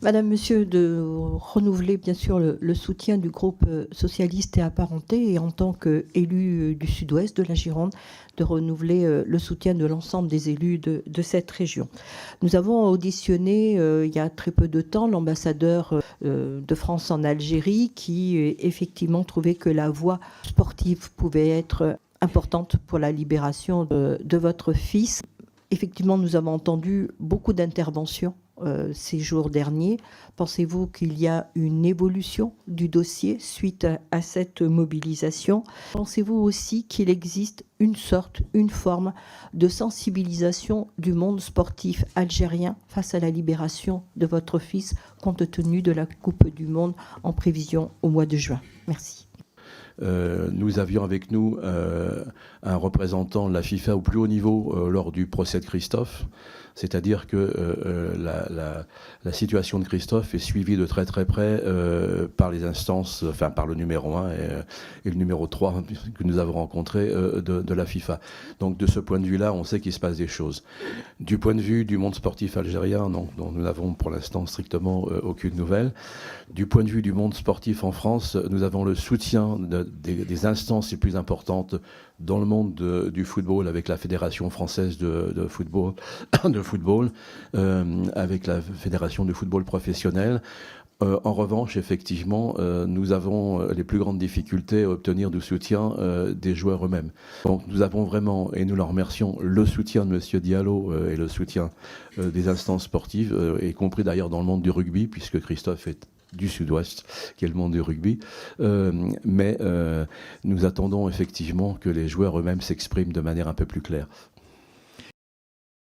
Madame, Monsieur, de renouveler bien sûr le soutien du groupe socialiste et apparenté et en tant qu'élu du sud-ouest de la Gironde, de renouveler le soutien de l'ensemble des élus de cette région. Nous avons auditionné il y a très peu de temps l'ambassadeur de France en Algérie qui effectivement trouvait que la voie sportive pouvait être importante pour la libération de votre fils. Effectivement, nous avons entendu beaucoup d'interventions ces jours derniers. Pensez-vous qu'il y a une évolution du dossier suite à cette mobilisation? Pensez-vous aussi qu'il existe une forme de sensibilisation du monde sportif algérien face à la libération de votre fils, compte tenu de la Coupe du Monde en prévision au mois de juin? Merci. Nous avions avec nous un représentant de la FIFA au plus haut niveau lors du procès de Christophe. C'est-à-dire que la situation de Christophe est suivie de très très près par les instances, enfin par le numéro 1 et le numéro 3 que nous avons rencontrés de la FIFA. Donc de ce point de vue-là, on sait qu'il se passe des choses. Du point de vue du monde sportif algérien, dont nous n'avons pour l'instant strictement aucune nouvelle. Du point de vue du monde sportif en France, nous avons le soutien des instances les plus importantes dans le monde du football, avec la Fédération française de football, avec la Fédération du football professionnel. En revanche, effectivement, nous avons les plus grandes difficultés à obtenir du soutien des joueurs eux-mêmes. Donc nous avons vraiment, et nous leur remercions, le soutien de M. Diallo et le soutien des instances sportives, y compris d'ailleurs dans le monde du rugby, puisque Christophe est du Sud-Ouest, qui est le monde du rugby. Mais nous attendons effectivement que les joueurs eux-mêmes s'expriment de manière un peu plus claire.